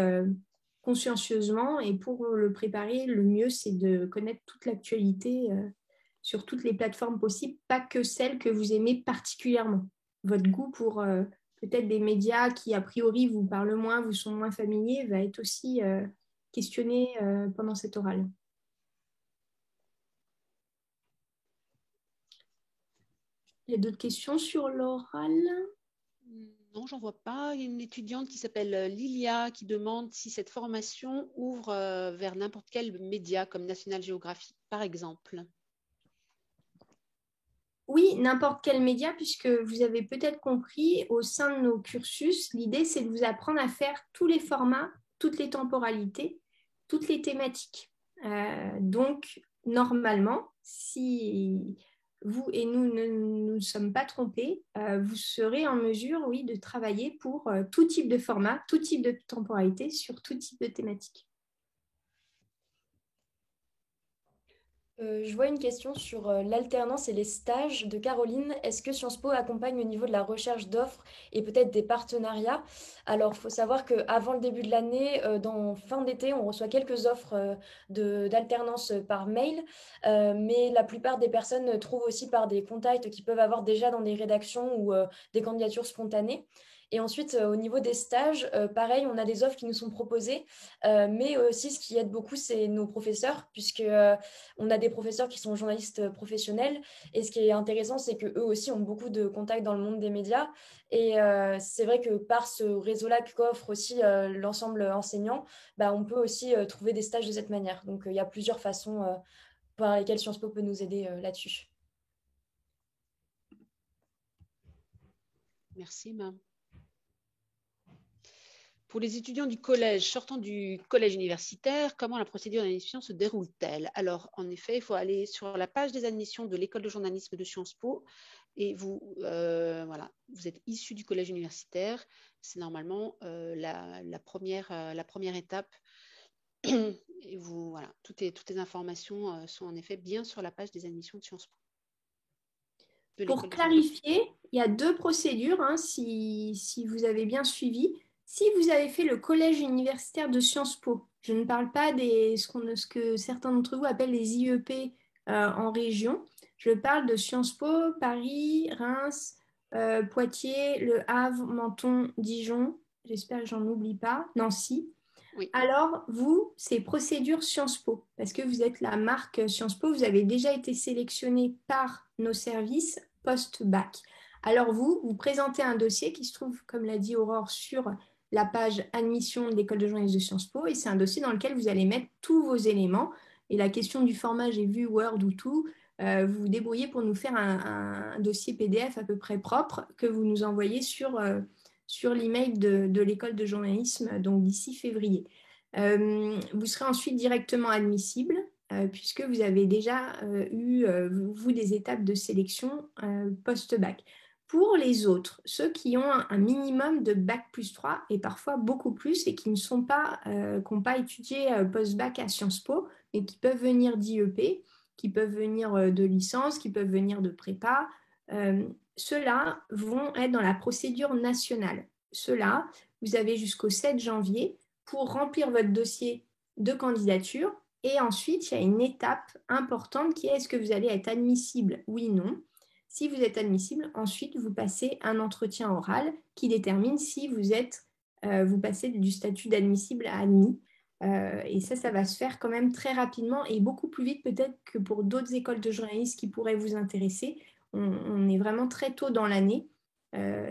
consciencieusement. Et pour le préparer, le mieux, c'est de connaître toute l'actualité sur toutes les plateformes possibles, pas que celles que vous aimez particulièrement. Votre goût pour peut-être des médias qui, a priori, vous parlent moins, vous sont moins familiers, va être aussi questionné pendant cet oral. Il y a d'autres questions sur l'oral? Non, j'en vois pas. Il y a une étudiante qui s'appelle Lilia qui demande si cette formation ouvre vers n'importe quel média comme National Geographic, par exemple. Oui, n'importe quel média, puisque vous avez peut-être compris, au sein de nos cursus, l'idée, c'est de vous apprendre à faire tous les formats, toutes les temporalités, toutes les thématiques. Donc, normalement, si vous et nous ne nous sommes pas trompés, vous serez en mesure, oui, de travailler pour tout type de format, tout type de temporalité, sur tout type de thématique. Je vois une question sur l'alternance et les stages de Caroline. Est-ce que Sciences Po accompagne au niveau de la recherche d'offres et peut-être des partenariats? Alors, il faut savoir qu'avant le début de l'année, fin d'été, on reçoit quelques offres d'alternance par mail, mais la plupart des personnes trouvent aussi par des contacts qu'ils peuvent avoir déjà dans des rédactions ou des candidatures spontanées. Et ensuite, au niveau des stages, pareil, on a des offres qui nous sont proposées, mais aussi ce qui aide beaucoup, c'est nos professeurs, puisque on a des professeurs qui sont journalistes professionnels. Et ce qui est intéressant, c'est qu'eux aussi ont beaucoup de contacts dans le monde des médias. Et c'est vrai que par ce réseau-là qu'offre aussi l'ensemble enseignant, bah, on peut aussi trouver des stages de cette manière. Donc, il y a plusieurs façons par lesquelles Sciences Po peut nous aider là-dessus. Merci, Mam. Pour les étudiants du collège, sortant du collège universitaire, comment la procédure d'admission se déroule-t-elle? Alors, en effet, il faut aller sur la page des admissions de l'école de journalisme de Sciences Po et vous êtes issu du collège universitaire. C'est normalement la première étape. Et voilà, toutes les informations sont en effet bien sur la page des admissions de Sciences Po. Pour clarifier, il y a deux procédures, hein, si vous avez bien suivi. Si vous avez fait le collège universitaire de Sciences Po, je ne parle pas ce que certains d'entre vous appellent les IEP en région. Je parle de Sciences Po, Paris, Reims, Poitiers, Le Havre, Menton, Dijon, j'espère que j'en oublie pas, Nancy. Oui. Alors, vous, c'est procédure Sciences Po, parce que vous êtes la marque Sciences Po, vous avez déjà été sélectionné par nos services post-bac. Alors vous présentez un dossier qui se trouve, comme l'a dit Aurore, sur la page admission de l'école de journalisme de Sciences Po, et c'est un dossier dans lequel vous allez mettre tous vos éléments. Et la question du format, j'ai vu Word ou tout, vous vous débrouillez pour nous faire un dossier PDF à peu près propre que vous nous envoyez sur l'email de l'école de journalisme, donc d'ici février. Vous serez ensuite directement admissible puisque vous avez déjà eu, vous, des étapes de sélection post-bac. Pour les autres, ceux qui ont un minimum de bac plus 3 et parfois beaucoup plus et qui n'ont pas étudié post-bac à Sciences Po, mais qui peuvent venir d'IEP, qui peuvent venir de licence, qui peuvent venir de prépa, ceux-là vont être dans la procédure nationale. Ceux-là, vous avez jusqu'au 7 janvier pour remplir votre dossier de candidature. Et ensuite, il y a une étape importante qui est est-ce que vous allez être admissible, oui, non. Si vous êtes admissible, ensuite, vous passez un entretien oral qui détermine si vous passez du statut d'admissible à admis. Et ça va se faire quand même très rapidement et beaucoup plus vite peut-être que pour d'autres écoles de journalisme qui pourraient vous intéresser. On est vraiment très tôt dans l'année.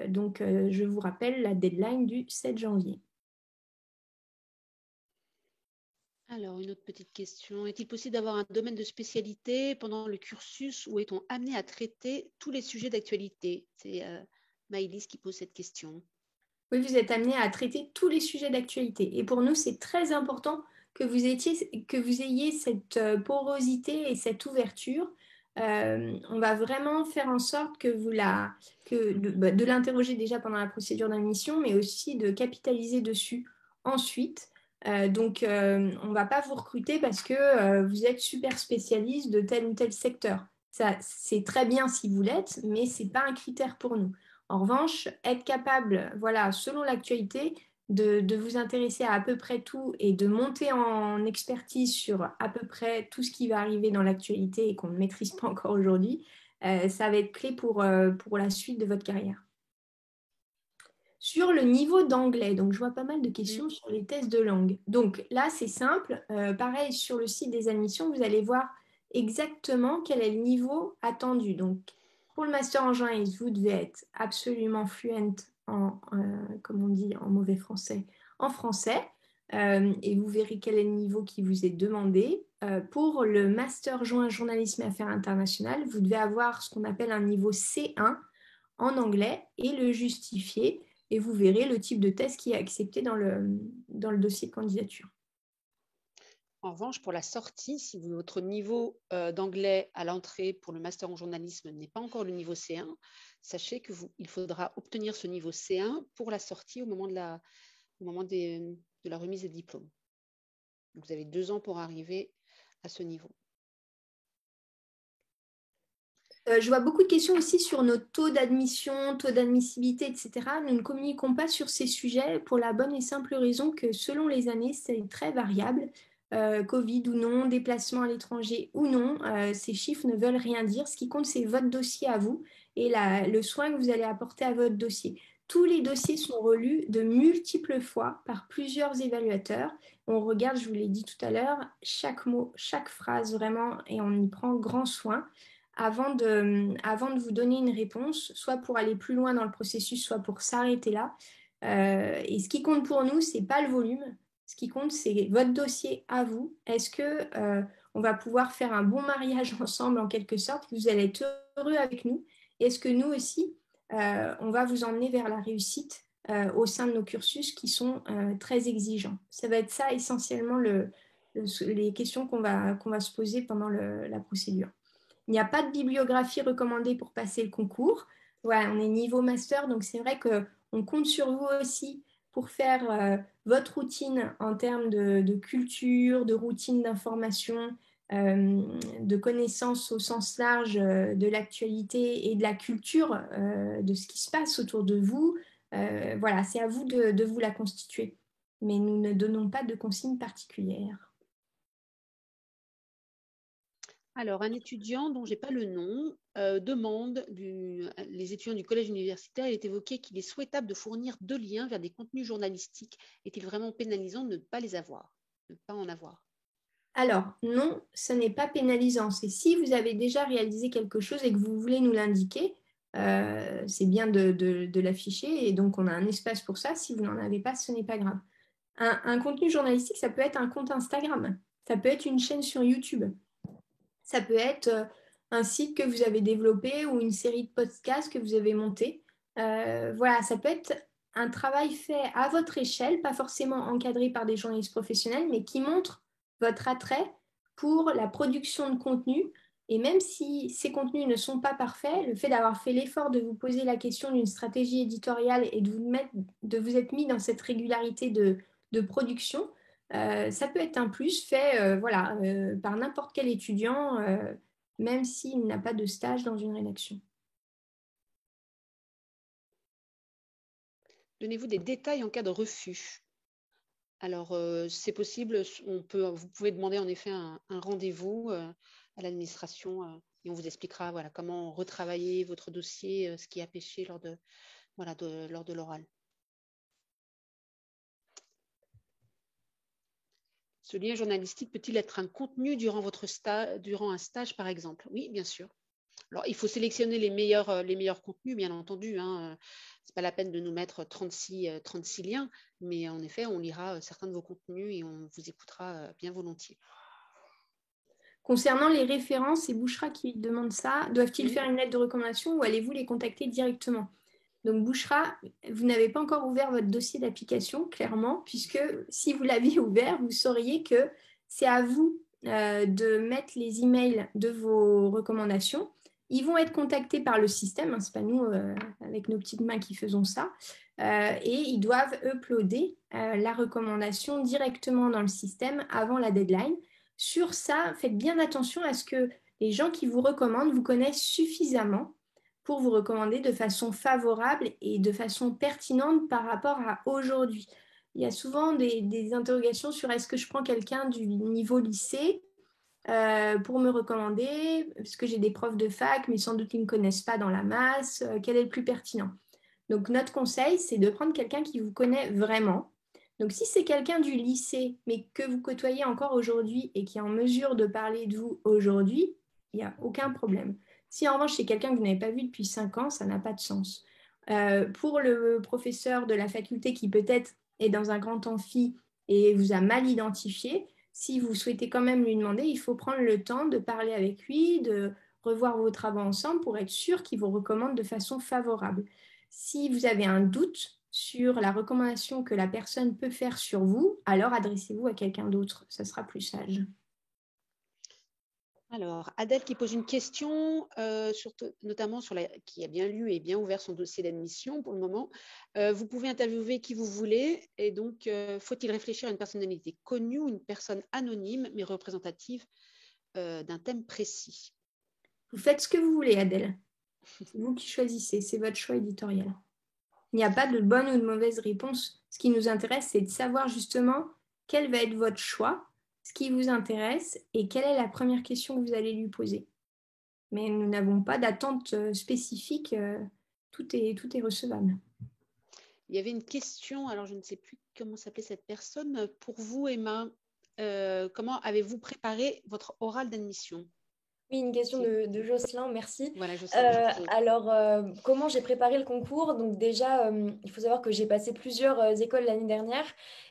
Donc, je vous rappelle la deadline du 7 janvier. Alors, une autre petite question. Est-il possible d'avoir un domaine de spécialité pendant le cursus ou est-on amené à traiter tous les sujets d'actualité? C'est Maëlys qui pose cette question. Oui, vous êtes amené à traiter tous les sujets d'actualité. Et pour nous, c'est très important que vous ayez cette porosité et cette ouverture. On va vraiment faire en sorte de l'interroger déjà pendant la procédure d'admission, mais aussi de capitaliser dessus ensuite. Donc, on ne va pas vous recruter parce que vous êtes super spécialiste de tel ou tel secteur. Ça, c'est très bien si vous l'êtes, mais ce n'est pas un critère pour nous. En revanche, être capable, voilà, selon l'actualité, de vous intéresser à peu près tout et de monter en expertise sur à peu près tout ce qui va arriver dans l'actualité et qu'on ne maîtrise pas encore aujourd'hui, ça va être clé pour la suite de votre carrière. Sur le niveau d'anglais, donc je vois pas mal de questions sur les tests de langue. Donc là, c'est simple. Pareil, sur le site des admissions, vous allez voir exactement quel est le niveau attendu. Donc, pour le master en journalisme, vous devez être absolument fluent comme on dit en mauvais français, en français. Et vous verrez quel est le niveau qui vous est demandé. Pour le master joint journalisme et affaires internationales, vous devez avoir ce qu'on appelle un niveau C1 en anglais et le justifier. Et vous verrez le type de test qui est accepté dans le dossier de candidature. En revanche, pour la sortie, si votre niveau d'anglais à l'entrée pour le master en journalisme n'est pas encore le niveau C1, sachez qu'il faudra obtenir ce niveau C1 pour la sortie au moment de la remise des diplômes. Donc, vous avez 2 ans pour arriver à ce niveau. Je vois beaucoup de questions aussi sur nos taux d'admission, taux d'admissibilité, etc. Nous ne communiquons pas sur ces sujets pour la bonne et simple raison que selon les années, c'est très variable. Covid ou non, déplacement à l'étranger ou non, ces chiffres ne veulent rien dire. Ce qui compte, c'est votre dossier à vous et le soin que vous allez apporter à votre dossier. Tous les dossiers sont relus de multiples fois par plusieurs évaluateurs. On regarde, je vous l'ai dit tout à l'heure, chaque mot, chaque phrase vraiment, et on y prend grand soin avant de vous donner une réponse, soit pour aller plus loin dans le processus, soit pour s'arrêter là. Et ce qui compte pour nous, ce n'est pas le volume. Ce qui compte, c'est votre dossier à vous. Est-ce qu'on va pouvoir faire un bon mariage ensemble, en quelque sorte, que vous allez être heureux avec nous? Et est-ce que nous aussi, on va vous emmener vers la réussite au sein de nos cursus qui sont très exigeants? Ça va être ça essentiellement les questions qu'on va se poser pendant la procédure. Il n'y a pas de bibliographie recommandée pour passer le concours. Voilà, on est niveau master, donc c'est vrai qu'on compte sur vous aussi pour faire votre routine en termes de culture, de routine d'information, de connaissances au sens large de l'actualité et de la culture de ce qui se passe autour de vous. Voilà, c'est à vous de vous la constituer. Mais nous ne donnons pas de consignes particulières. Alors, un étudiant dont je n'ai pas le nom demande, les étudiants du collège universitaire, il est évoqué qu'il est souhaitable de fournir 2 liens vers des contenus journalistiques. Est-il vraiment pénalisant de ne pas les avoir, de ne pas en avoir? Alors, non, ce n'est pas pénalisant. C'est si vous avez déjà réalisé quelque chose et que vous voulez nous l'indiquer, c'est bien de l'afficher et donc on a un espace pour ça. Si vous n'en avez pas, ce n'est pas grave. Un contenu journalistique, ça peut être un compte Instagram, ça peut être une chaîne sur YouTube. Ça peut être un site que vous avez développé ou une série de podcasts que vous avez monté. Voilà, ça peut être un travail fait à votre échelle, pas forcément encadré par des journalistes professionnels, mais qui montre votre attrait pour la production de contenu. Et même si ces contenus ne sont pas parfaits, le fait d'avoir fait l'effort de vous poser la question d'une stratégie éditoriale et de vous être mis dans cette régularité de production, ça peut être un plus fait par n'importe quel étudiant, même s'il n'a pas de stage dans une rédaction. Donnez-vous des détails en cas de refus. Alors, c'est possible, vous pouvez demander en effet un rendez-vous à l'administration et on vous expliquera comment retravailler votre dossier, ce qui a péché lors de l'oral. Ce lien journalistique peut-il être un contenu durant un stage, par exemple? Oui, bien sûr. Alors, il faut sélectionner les meilleurs contenus, bien entendu. Hein. Ce n'est pas la peine de nous mettre 36 liens, mais en effet, on lira certains de vos contenus et on vous écoutera bien volontiers. Concernant les références, c'est Bouchra qui demande ça. Doivent-ils faire une lettre de recommandation ou allez-vous les contacter directement? Donc Bouchra, vous n'avez pas encore ouvert votre dossier d'application, clairement, puisque si vous l'aviez ouvert, vous sauriez que c'est à vous de mettre les emails de vos recommandations. Ils vont être contactés par le système, hein, ce n'est pas nous avec nos petites mains qui faisons ça, et ils doivent uploader la recommandation directement dans le système avant la deadline. Sur ça, faites bien attention à ce que les gens qui vous recommandent vous connaissent suffisamment pour vous recommander de façon favorable et de façon pertinente par rapport à aujourd'hui. Il y a souvent des interrogations sur est-ce que je prends quelqu'un du niveau lycée pour me recommander, parce que j'ai des profs de fac, mais sans doute ils ne me connaissent pas dans la masse, quel est le plus pertinent? Donc notre conseil, c'est de prendre quelqu'un qui vous connaît vraiment. Donc si c'est quelqu'un du lycée, mais que vous côtoyez encore aujourd'hui et qui est en mesure de parler de vous aujourd'hui, il n'y a aucun problème. Si en revanche c'est quelqu'un que vous n'avez pas vu depuis 5 ans, ça n'a pas de sens. Pour le professeur de la faculté qui peut-être est dans un grand amphi et vous a mal identifié, si vous souhaitez quand même lui demander, il faut prendre le temps de parler avec lui, de revoir vos travaux ensemble pour être sûr qu'il vous recommande de façon favorable. Si vous avez un doute sur la recommandation que la personne peut faire sur vous, alors adressez-vous à quelqu'un d'autre, ça sera plus sage. Alors, Adèle qui pose une question, notamment qui a bien lu et bien ouvert son dossier d'admission pour le moment. Vous pouvez interviewer qui vous voulez et donc faut-il réfléchir à une personnalité connue ou une personne anonyme mais représentative d'un thème précis? Vous faites ce que vous voulez, Adèle. C'est vous qui choisissez, c'est votre choix éditorial. Il n'y a pas de bonne ou de mauvaise réponse. Ce qui nous intéresse, c'est de savoir justement quel va être votre choix, ce qui vous intéresse et quelle est la première question que vous allez lui poser. Mais nous n'avons pas d'attente spécifique, tout est recevable. Il y avait une question, alors je ne sais plus comment s'appelait cette personne. Pour vous, Emma, comment avez-vous préparé votre oral d'admission? Oui, une question de Jocelyn, merci. Voilà, Jocelyn. Comment j'ai préparé le concours? Donc déjà, il faut savoir que j'ai passé plusieurs écoles l'année dernière.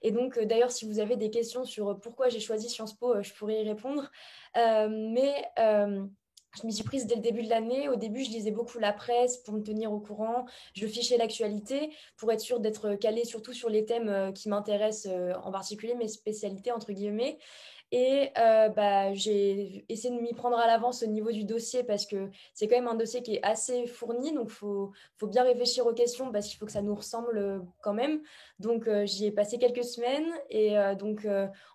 Et donc, d'ailleurs, si vous avez des questions sur pourquoi j'ai choisi Sciences Po, je pourrais y répondre. Je m'y suis prise dès le début de l'année. Au début, je lisais beaucoup la presse pour me tenir au courant. Je fichais l'actualité pour être sûre d'être calée surtout sur les thèmes qui m'intéressent, en particulier mes spécialités, entre guillemets. Et j'ai essayé de m'y prendre à l'avance au niveau du dossier parce que c'est quand même un dossier qui est assez fourni. Donc, il faut bien réfléchir aux questions parce qu'il faut que ça nous ressemble quand même. Donc, j'y ai passé quelques semaines. Et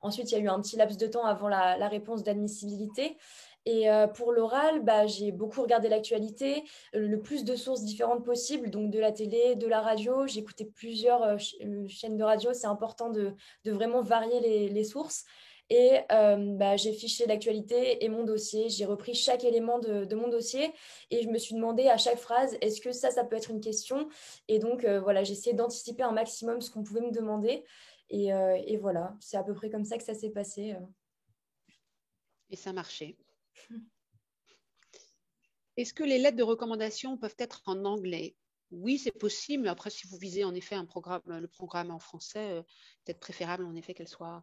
ensuite, il y a eu un petit laps de temps avant la réponse d'admissibilité. Et pour l'oral, j'ai beaucoup regardé l'actualité, le plus de sources différentes possibles, donc de la télé, de la radio. J'ai écouté plusieurs chaînes de radio. C'est important de vraiment varier les sources. Et j'ai fiché l'actualité et mon dossier. J'ai repris chaque élément de mon dossier et je me suis demandé à chaque phrase, est-ce que ça peut être une question? Et donc, j'ai essayé d'anticiper un maximum ce qu'on pouvait me demander. Et voilà, c'est à peu près comme ça que ça s'est passé. Et ça marchait. Est-ce que les lettres de recommandation peuvent être en anglais? Oui, c'est possible, mais après, si vous visez en effet le programme en français, peut-être préférable en effet qu'elle soit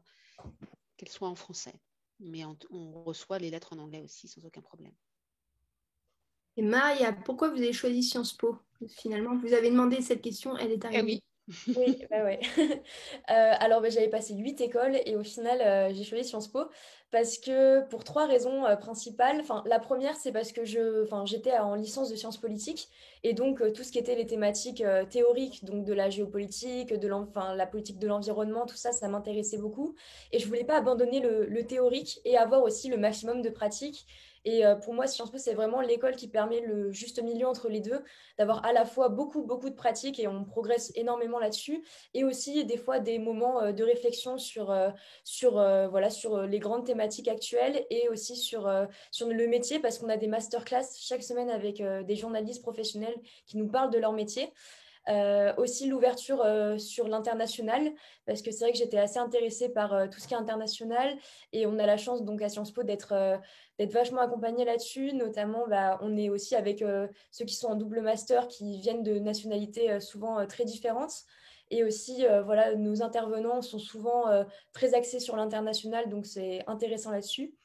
en français. Mais on reçoit les lettres en anglais aussi sans aucun problème. Et Maya, pourquoi vous avez choisi Sciences Po? Finalement, vous avez demandé cette question, elle est arrivée. Oui, Oui, bah ouais. Alors, bah, j'avais passé 8 écoles et au final, j'ai choisi Sciences Po parce que pour 3 raisons principales. Enfin, la première, c'est parce que j'étais en licence de sciences politiques et donc tout ce qui était les thématiques théoriques, donc de la géopolitique, la politique de l'environnement, tout ça, ça m'intéressait beaucoup. Et je voulais pas abandonner le théorique et avoir aussi le maximum de pratique. Et pour moi, Sciences Po, c'est vraiment l'école qui permet le juste milieu entre les deux, d'avoir à la fois beaucoup, beaucoup de pratique et on progresse énormément là-dessus, et aussi des fois des moments de réflexion sur les grandes thématiques actuelles et aussi sur le métier, parce qu'on a des masterclass chaque semaine avec des journalistes professionnels qui nous parlent de leur métier. Aussi l'ouverture sur l'international, parce que c'est vrai que j'étais assez intéressée par tout ce qui est international, et on a la chance donc à Sciences Po d'être vachement accompagnés là-dessus. Notamment, bah, on est aussi avec ceux qui sont en double master qui viennent de nationalités souvent très différentes. Et aussi, voilà, nos intervenants sont souvent très axés sur l'international, donc c'est intéressant là-dessus.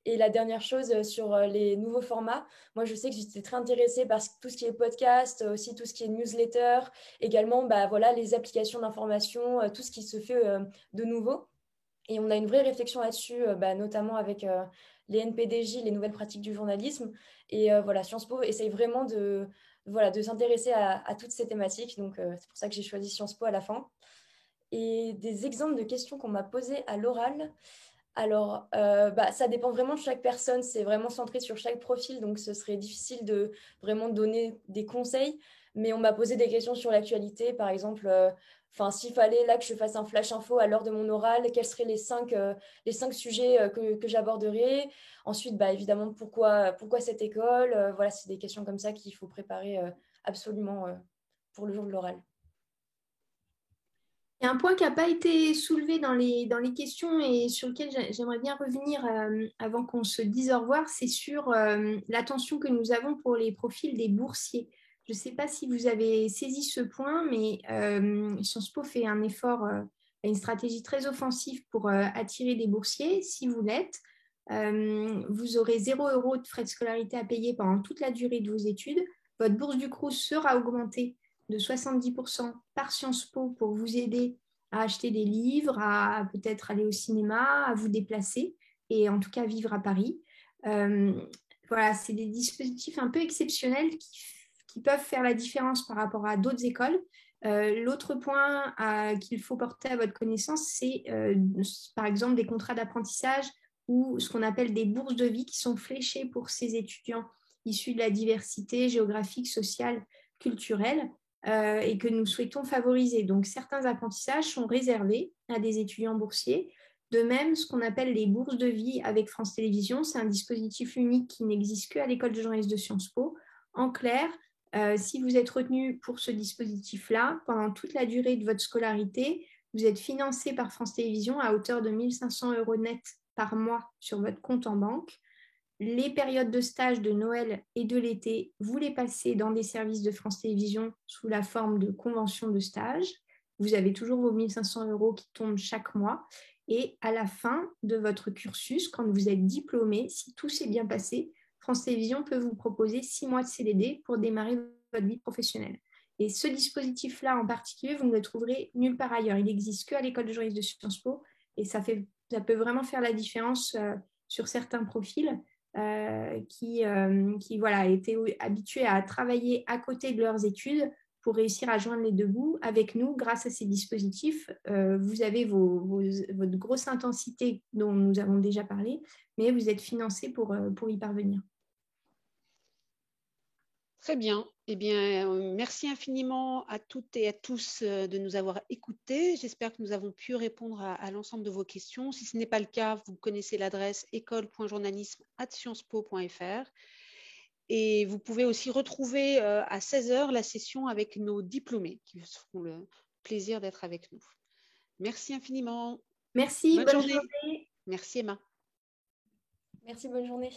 Et la dernière chose sur les nouveaux formats, moi je sais que j'étais très intéressée par tout ce qui est podcast, aussi tout ce qui est newsletter, également bah, voilà, les applications d'information, tout ce qui se fait de nouveau. Et on a une vraie réflexion là-dessus, bah, notamment avec les NPDJ, les nouvelles pratiques du journalisme. Et voilà, Sciences Po essaye vraiment de s'intéresser à toutes ces thématiques. Donc c'est pour ça que j'ai choisi Sciences Po à la fin. Et des exemples de questions qu'on m'a posées à l'oral. Alors, bah, ça dépend vraiment de chaque personne, c'est vraiment centré sur chaque profil, donc ce serait difficile de vraiment donner des conseils, mais on m'a posé des questions sur l'actualité, par exemple, s'il fallait là que je fasse un flash info à l'heure de mon oral, quels seraient les cinq sujets que j'aborderais. Ensuite, bah, évidemment, pourquoi cette école? Voilà, c'est des questions comme ça qu'il faut préparer absolument pour le jour de l'oral. Il y a un point qui n'a pas été soulevé dans les questions et sur lequel j'aimerais bien revenir avant qu'on se dise au revoir, c'est sur l'attention que nous avons pour les profils des boursiers. Je ne sais pas si vous avez saisi ce point, mais Sciences Po fait un effort, une stratégie très offensive pour attirer des boursiers. Si vous l'êtes, vous aurez 0 € de frais de scolarité à payer pendant toute la durée de vos études. Votre bourse du Crous sera augmentée de 70% par Sciences Po pour vous aider à acheter des livres, à peut-être aller au cinéma, à vous déplacer et en tout cas vivre à Paris. Voilà, c'est des dispositifs un peu exceptionnels qui peuvent faire la différence par rapport à d'autres écoles. L'autre point qu'il faut porter à votre connaissance, c'est par exemple des contrats d'apprentissage ou ce qu'on appelle des bourses de vie qui sont fléchées pour ces étudiants issus de la diversité géographique, sociale, culturelle, et que nous souhaitons favoriser. Donc, certains apprentissages sont réservés à des étudiants boursiers. De même, ce qu'on appelle les bourses de vie avec France Télévisions, c'est un dispositif unique qui n'existe qu'à l'école de journalisme de Sciences Po. En clair, si vous êtes retenu pour ce dispositif-là, pendant toute la durée de votre scolarité, vous êtes financé par France Télévisions à hauteur de 1 500 € net par mois sur votre compte en banque. Les périodes de stage de Noël et de l'été, vous les passez dans des services de France Télévisions sous la forme de convention de stage. Vous avez toujours vos 1 500 € qui tombent chaque mois. Et à la fin de votre cursus, quand vous êtes diplômé, si tout s'est bien passé, France Télévisions peut vous proposer 6 mois de CDD pour démarrer votre vie professionnelle. Et ce dispositif-là en particulier, vous ne le trouverez nulle part ailleurs. Il n'existe qu'à l'école de journalisme de Sciences Po et ça peut vraiment faire la différence sur certains profils. Qui voilà, étaient habitués à travailler à côté de leurs études pour réussir à joindre les deux bouts. Avec nous, grâce à ces dispositifs, vous avez votre grosse intensité dont nous avons déjà parlé, mais vous êtes financé pour y parvenir. Très bien. Eh bien, merci infiniment à toutes et à tous de nous avoir écoutés. J'espère que nous avons pu répondre à l'ensemble de vos questions. Si ce n'est pas le cas, vous connaissez l'adresse école.journalisme@sciencespo.fr. Et vous pouvez aussi retrouver à 16h la session avec nos diplômés qui feront le plaisir d'être avec nous. Merci infiniment. Merci, bonne journée. Merci Emma. Merci, bonne journée.